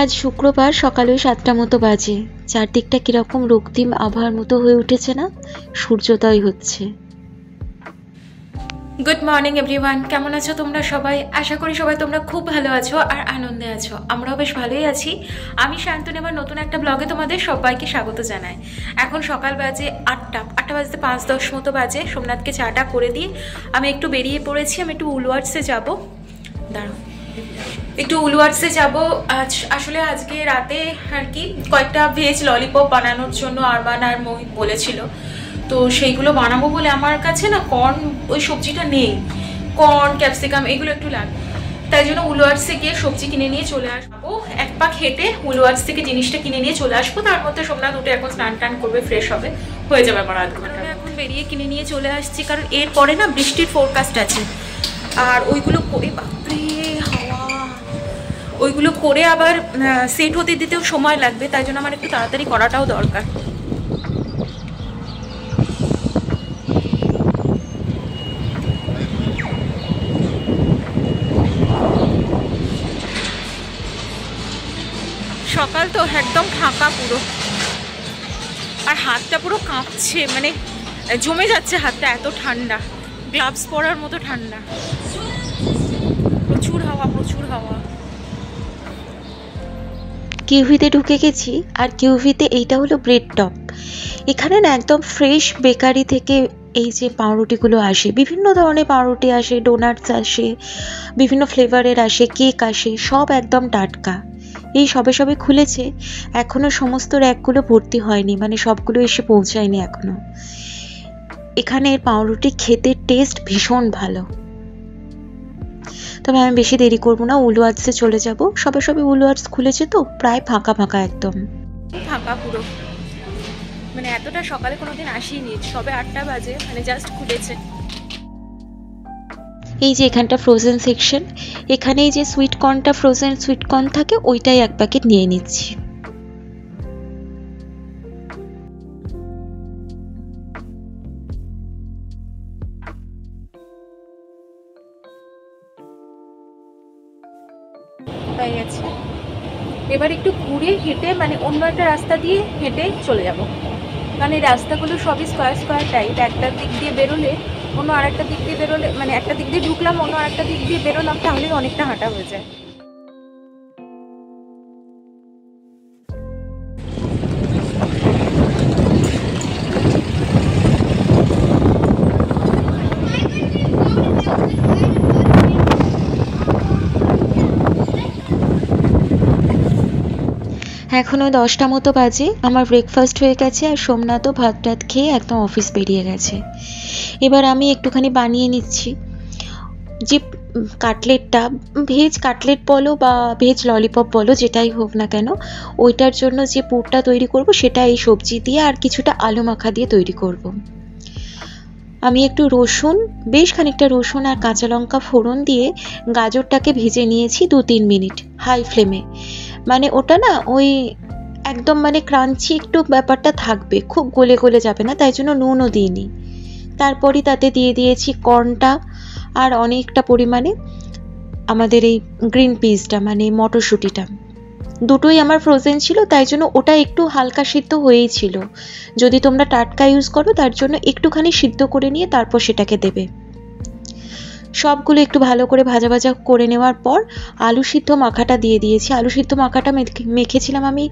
আজ শুক্রবার সকালে 7টা মতো বাজে। চারদিকটা কিরকম রক্তিম আবহাওয়ার মতো হয়ে উঠেছে না, সূর্যোদয় হচ্ছে। গুড মর্নিং এভরিওয়ান, কেমন আছো তোমরা সবাই? আশা করি সবাই তোমরা খুব ভালো আছো আর আনন্দে আছো। আমরাও বেশ ভালোই আছি। আমি শান্তনু, এবার নতুন একটা ব্লগে তোমাদের সবাইকে স্বাগত জানাই। এখন সকাল বাজে 8টা বাজতে 5-10 মতো বাজে। সোমনাথকে চাটা করে দিয়ে আমি একটু বেরিয়ে পড়েছি। আমি একটু উলওয়ার্ডসে যাবো। দাঁড়াও, একটু উলওয়ার্ডসে যাবো। আসলে আজকে রাতে আর কি কয়েকটা ভেজ ললিপপ বানানোর জন্য আরমান আর মোহিত বলেছিল, তো সেইগুলো বানাবো বলে আমার কাছে না কর্ন ওই সবজিটা নেই। কর্ন, ক্যাপসিকাম এগুলো একটু লাগবে, তাই জন্য উলওয়ার্ডসে গিয়ে সবজি কিনে নিয়ে চলে আসবো। এক পাক হেঁটে উলওয়ার্ডস থেকে জিনিসটা কিনে নিয়ে চলে আসবো। তার মধ্যে সোমনাথ উঠে এখন স্নান টান করবে, ফ্রেশ হবে, হয়ে যাবে আমার আধ ঘন্টা। এখন বেরিয়ে কিনে নিয়ে চলে আসছি, কারণ এরপরে না বৃষ্টির ফোরকাস্ট আছে। আর ওইগুলো করে বাপরে হাওয়া, ওইগুলো করে আবার সেট হতে দিতেও সময় লাগবে, তাই জন্য আমার একটু তাড়াতাড়ি করাটাও দরকার। সকাল তো একদম ফাঁকা পুরো, আর হাতটা পুরো কাঁপছে, মানে জমে যাচ্ছে হাতটা, এত ঠান্ডা। গ্লাভস পরার মতো ঠান্ডা, প্রচুর হাওয়া, প্রচুর হাওয়া। কিউভিতে ঢুকে গেছি। আর কিউভিতে এইটা হলো ব্রেড টপ। এখানে না একদম ফ্রেশ বেকারি থেকে এই যে পাউরুটিগুলো আসে, বিভিন্ন ধরনের পাউরুটি আসে, ডোনাটস আসে, বিভিন্ন ফ্লেভারের আসে, কেক আসে, সব একদম টাটকা। এই সবে সবে খুলেছে, এখনো সমস্ত র্যাকগুলো ভর্তি হয়নি, মানে সবগুলো এসে পৌঁছায়নি এখনো। এখানের পাউরুটি খেতে টেস্ট ভীষণ ভালো। তবে আমি বেশি দেরি করবো না, উলওয়ার্ডসে চলে যাব। সবে সবে উলওয়ার্ডস খুলেছে তো, প্রায় ফাঁকা ফাঁকা, একদম ফাঁকা পুরো, মানে এতটা সকালে কোনোদিন আসিনি। সবে 8টা বাজে, মানে জাস্ট খুলেছে। এই যে এখানটা ফ্রোজেন সেকশন, এখানে এই যে সুইট কর্নটা, ফ্রোজেন সুইট কর্ন থাকে, ওইটাই এক প্যাকেট নিয়ে নিচ্ছি। হয়ে গেছে। এবার একটু ঘুরে হেঁটে, মানে অন্য একটা রাস্তা দিয়ে হেঁটে চলে যাব, কারণ এই রাস্তাগুলো সবই স্কোয়ার স্কোয়ার টাইপ। একটা দিক দিয়ে বেরোলে অন্য আরেকটা দিক দিয়ে বেরোলে, মানে একটা দিক দিয়ে ঢুকলাম অন্য আরেকটা দিক দিয়ে বেরোলাম, তাহলে অনেকটা হাঁটা হয়ে যায়। এখনো 10টা মতো বাজে। আমার ব্রেকফাস্ট হয়ে গেছে, আর সোমনাথও ভাত টাত খেয়ে একদম অফিস বেরিয়ে গেছে। এবার আমি একটুখানি বানিয়ে নিচ্ছি যে কাটলেটটা, ভেজ কাটলেট বলো বা ভেজ ললিপপ বলো, যেটাই হোক না কেন, ওইটার জন্য যে পুরটা তৈরি করব সেটা এই সবজি দিয়ে আর কিছুটা আলু মাখা দিয়ে তৈরি করব। আমি একটু রসুন, বেশ খানিকটা রসুন আর কাঁচা লঙ্কা ফোড়ন দিয়ে গাজরটাকে ভেজে নিয়েছি 2-3 মিনিট হাই ফ্লেমে। মানে ওটা না ওই একদম মানে ক্রাঞ্চি একটু ব্যাপারটা থাকবে, খুব গলে গলে যাবে না, তাই জন্য নুনও দিইনি। তারপরই তাতে দিয়ে দিয়েছি কর্নটা, আর অনেকটা পরিমাণে আমাদের এই গ্রিন পিসটা, মানে মটরশুঁটিটা। দুটোই আমার ফ্রোজেন ছিল, তাই জন্য ওটা একটু হালকা সিদ্ধ হয়েই ছিল। যদি তোমরা টাটকা ইউজ করো, তার জন্য একটুখানি সিদ্ধ করে নিয়ে তারপর সেটাকে দেবে। সবগুলো একটু ভালো করে ভাজা ভাজা করে নেওয়ার পর আলু সিদ্ধ মাখাটা দিয়ে দিয়েছি। আলু সিদ্ধ মাখাটা মেখেছিলাম আমি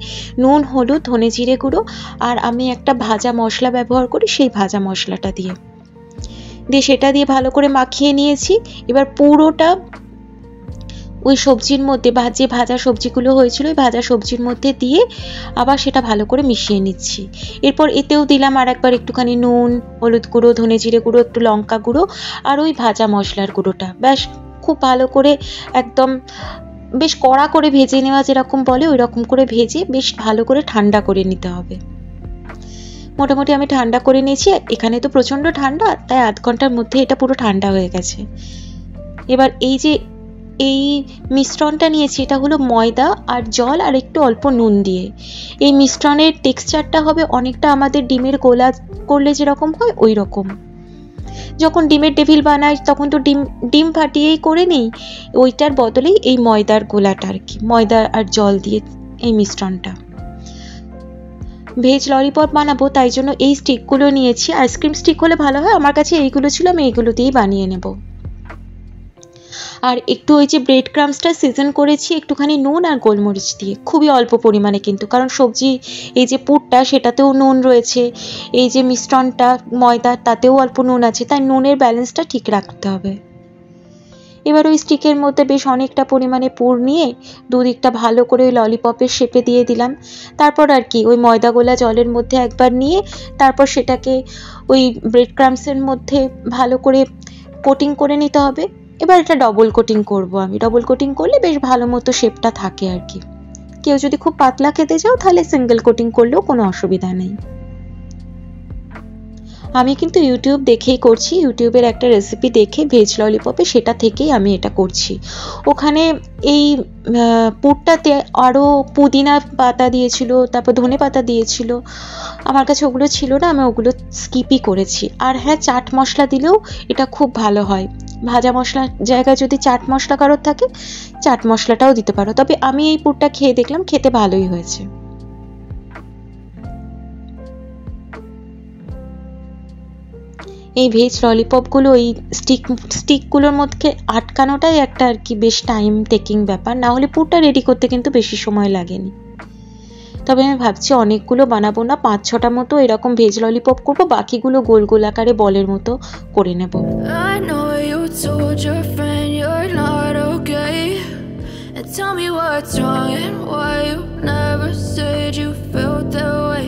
নুন, হলুদ, ধনে জিরে গুঁড়ো, আর আমি একটা ভাজা মশলা ব্যবহার করি, সেই ভাজা মশলাটা দিয়ে সেটা দিয়ে ভালো করে মাখিয়ে নিয়েছি। এবার পুরোটা ওই সবজির মধ্যে, যে ভাজা সবজিগুলো হয়েছিল ওই ভাজা সবজির মধ্যে দিয়ে আবার সেটা ভালো করে মিশিয়ে নিচ্ছি। এরপর এতেও দিলাম আর একবার একটুখানি নুন, হলুদ গুঁড়ো, ধনে জিরে গুঁড়ো, একটু লঙ্কা গুঁড়ো, আর ওই ভাজা মশলার গুঁড়োটা। ব্যাস, খুব ভালো করে একদম বেশ কড়া করে ভেজে নেওয়া, যেরকম বলে ওই রকম করে ভেজে বেশ ভালো করে ঠান্ডা করে নিতে হবে। মোটামুটি আমি ঠান্ডা করে নিয়েছি। এখানে তো প্রচণ্ড ঠান্ডা, তাই আধ ঘন্টার মধ্যে এটা পুরো ঠান্ডা হয়ে গেছে। এবার এই মিশ্রণটা নিয়েছি, এটা হলো ময়দা আর জল আর একটু অল্প নুন দিয়ে। এই মিশ্রণের টেক্সচারটা হবে অনেকটা আমাদের ডিমের গোলা করলে যেরকম হয় ওই রকম। যখন ডিমের টেবিল বানাই তখন তো ডিম ফাটিয়েই করে নিই, ওইটার বদলেই এই ময়দার গোলাটা আর কি, ময়দা আর জল দিয়ে এই মিশ্রণটা। ভেজ ললিপপ বানাবো তাই জন্য এই স্টিকগুলো নিয়েছি, আইসক্রিম স্টিক হলে ভালো হয়, আমার কাছে এইগুলো ছিল, আমি এইগুলো দিয়েই বানিয়ে নেব। আর একটু ওই যে ব্রেড ক্রাম্বসটা সিজন করেছি একটুখানি নুন আর গোলমরিচ দিয়ে, খুবই অল্প পরিমাণে কিন্তু, কারণ সবজি এই যে পুরটা সেটাতেও নুন রয়েছে, এই যে মিশ্রণটা ময়দা তাতেও অল্প নুন আছে, তাই নুনের ব্যালেন্সটা ঠিক রাখতে হবে। এবার ওই স্টিকের মধ্যে বেশ অনেকটা পরিমাণে পুর নিয়ে দুদিকটা ভালো করে ওই ললিপপের শেপে দিয়ে দিলাম। তারপর আর কি ওই ময়দা গোলা জলের মধ্যে একবার নিয়ে তারপর সেটাকে ওই ব্রেড ক্রাম্বসের মধ্যে ভালো করে কোটিং করে নিতে হবে। এবার এটা ডবল কোটিং করব আমি, ডবল কোটিং করলে বেশ ভালো মতো শেপটা থাকে আর কি। কেউ যদি খুব পাতলা খেতে চাও তাহলে সিঙ্গেল কোটিং করলেও কোনো অসুবিধা নেই। আমি কিন্তু ইউটিউব দেখেই করছি, ইউটিউবের একটা রেসিপি দেখে ভেজ ললিপপে, সেটা থেকেই আমি এটা করছি। ওখানে এই পুরটাতে আরও পুদিনা পাতা দিয়েছিল, তারপর ধনে পাতা দিয়েছিল, আমার কাছে ওগুলো ছিল না, আমি ওগুলো স্কিপই করেছি। আর হ্যাঁ, চাট মশলা দিলেও এটা খুব ভালো হয়, ভাজা মশলার জায়গায় যদি চাট মশলা কারোর থাকে চাট মশলাটাও দিতে পারো, তবে আমি এই পুরটা খেয়ে দেখলাম খেতে ভালোই হয়েছে। এই ভেজ ললিপপগুলো এই স্টিকগুলোর মধ্যে আটকানোটাই একটা আর কি বেশ টাইম টেকিং ব্যাপার, না হলে পুরটা রেডি করতে কিন্তু বেশি সময় লাগেনি। তবে আমি ভাবছি অনেকগুলো বানাবো না, 5-6টা মতো এরকম ভেজ ললিপপ করবো, বাকিগুলো গোল গোল আকারে বলের মতো করে নেব। Tell me what's wrong and why you never said you felt that way.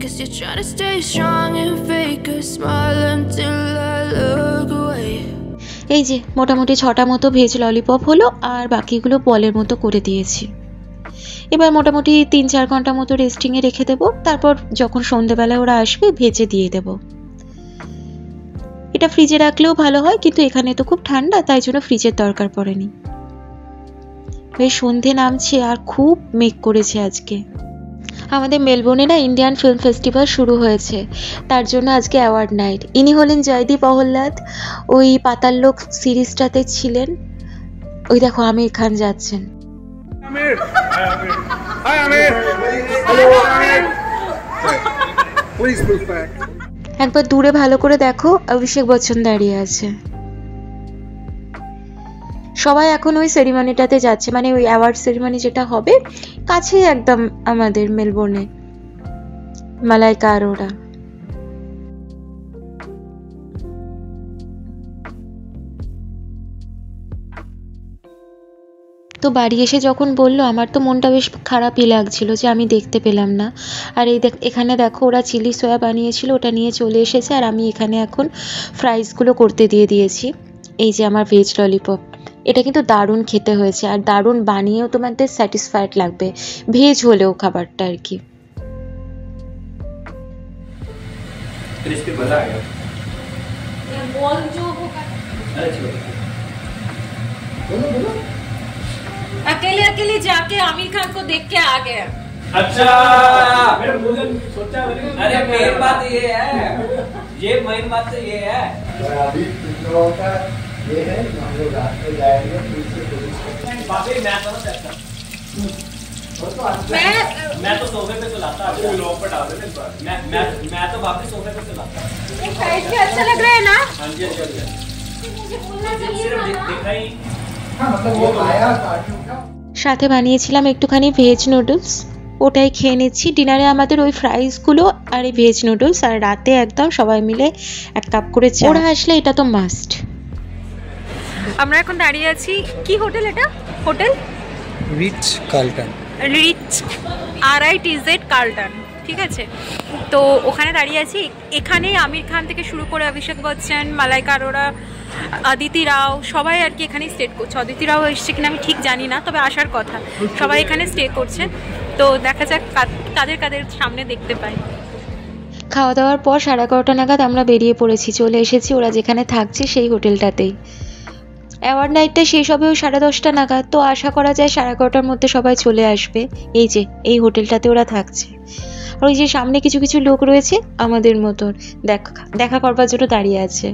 Guess you're trying to stay strong and fake a smile until I look away. এই যে মোটামুটি 6টা মতো ভেজ ললিপপ হলো, আর বাকিগুলো বলের মতো করে দিয়েছি। এবার মোটামুটি 3-4 ঘন্টা মতো রেস্টিংয়ে রেখে দেবো, তারপর যখন সন্ধ্যেবেলায় ওরা আসবে ভেজে দিয়ে দেব। এটা ফ্রিজে রাখলেও ভালো হয়, কিন্তু এখানে তো খুব ঠান্ডা তাই জন্য ফ্রিজের দরকার পড়েনি। বেশ সন্ধে নামছে আর খুব মেঘ করেছে আজকে। আমাদের মেলবোর্নে না ইন্ডিয়ান ফিল্ম ফেস্টিভ্যাল শুরু হয়েছে, তার জন্য আজকে অ্যাওয়ার্ড নাইট। ইনি হলেন জয়দীপ অহল্লাদ, ওই পাতাল লোক সিরিজটাতে ছিলেন। ওই দেখো আমির খান যাচ্ছেন। একবার দূরে ভালো করে দেখো, অভিষেক বচ্চন দাঁড়িয়ে আছে। সবাই এখন ওই সেরিমনিটাতে যাচ্ছে, মানে ওই অ্যাওয়ার্ড সেরিমনি যেটা হবে কাছে একদম আমাদের মেলবোর্নে, মালাইকা আরোরা। তো বাড়ি এসে যখন বললো আমার তো মনটা বেশ খারাপই লাগছিল যে আমি দেখতে পেলাম না। আর এই এখানে দেখো ওরা চিলি সয়া বানিয়েছিল, ওটা নিয়ে চলে এসেছে, আর আমি এখানে এখন ফ্রাইসগুলো করতে দিয়ে দিয়েছি। এই যে আমার ভেজ ললিপপ, এটা কিন্তু দারুণ খেতে হয়েছে, আর দারুণ বানিয়েও তোমাদের স্যাটিসফাইড লাগবে, ভেজ হলেও খাবারটা আর কি। अकेले अकेले जाके आमिर खान को देख के आ गया। अच्छा, अरे मेन बात ये है, ये मेन बात तो ये है। अभी का ये है, हम लोग रात में जाएंगे, मैं तो सोफे पे सुलाता, लोग पर डाल देते, मैं तो वापस सोफे पे सुलाता। अच्छा लग रहा है ना? हाँ जी, अच्छा सिर्फ देखा ही। সাথে বানিয়েছিলাম একটুখানি ভেজ নুডলস, ওটাই খেয়ে নিচ্ছি। ডিনারে আমাদের ওই ফ্রাইসগুলো আর এই ভেজ নুডলস, আর রাতে একদম সবাই মিলে 1 কাপ করে চা। ওরা আসলে এটা তো মাস্ট। আমরা এখন দাঁড়িয়ে আছি, কি হোটেল এটা? Hotel Ritz Carlton, Ritz RITZ Carlton, ঠিক আছে। তো ওখানে দাঁড়িয়ে আছি, এখানেই আমির খান থেকে শুরু করে অভিষেক বচ্চন, মালাইকা আরোরা, অদিতি রাও সবাই আর কি এখানে স্টে করছে। অদিতি রাও এসছে কিনা আমি ঠিক জানি না, তবে আসার কথা। সবাই এখানে স্টে করছে, তো দেখা যাক কাদের কাদের সামনে দেখতে পাই। খাওয়া দাওয়ার পর 11:30 নাগাদ আমরা বেরিয়ে পড়েছি, চলে এসেছি ওরা যেখানে থাকছে সেই হোটেলটাতেই। অ্যাওয়ার্ড নাইটটা শেষ হবে ওই 10:30 নাগাদ, তো আশা করা যায় 11:30টার মধ্যে সবাই চলে আসবে। এই যে এই হোটেলটাতে ওরা থাকছে, আর ওই যে সামনে কিছু কিছু লোক রয়েছে আমাদের মতন দেখা করবার জন্য দাঁড়িয়ে আছে।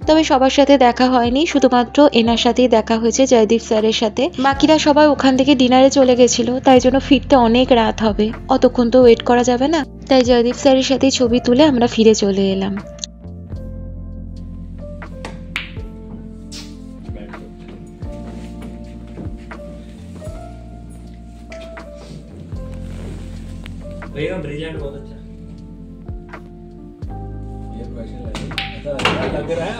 তবে সবার সাথে দেখা হয়নি, শুধুমাত্র এনার সাথেই দেখা হয়েছে, জয়দীপ স্যারের সাথে। বাকিরা সবাই ওখান থেকে ডিনারে চলে গেছিল, তাই জন্য ফিরতে অনেক রাত হবে, অতক্ষণ তো ওয়েট করা যাবে না। তাই জয়দীপ স্যারের সাথেই ছবি তুলে আমরা ফিরে চলে এলাম। भैया ब्रिलियंट बहुत अच्छा ये क्वेश्चन लग रहा है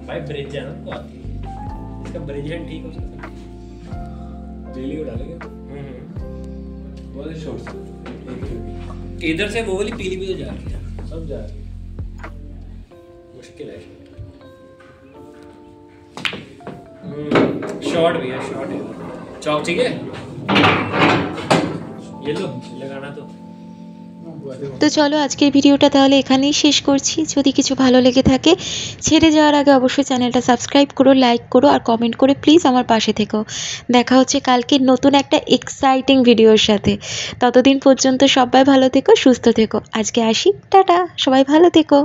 भाई ब्रिलियंट तो आती है इसका ब्रिलियंट ठीक हो सकता है डेली को डालेंगे बहुत ही शॉर्ट इधर से वो वाली पीली भी तो जा रही है सब जा रही है मुश्किल है शॉर्ट भी है शॉर्ट है चौक ठीक है তো চলো আজকের ভিডিওটা তাহলে এখানেই শেষ করছি। যদি কিছু ভালো লেগে থাকে ছেড়ে যাওয়ার আগে অবশ্যই চ্যানেলটা সাবস্ক্রাইব করো, লাইক করো আর কমেন্ট করে প্লিজ আমার পাশে থেকো। দেখা হচ্ছে কালকে নতুন একটা এক্সাইটিং ভিডিওর সাথে। ততদিন পর্যন্ত সবাই ভালো থেকো, সুস্থ থেকো। আজকে আসি, টাটা, সবাই ভালো থেকো।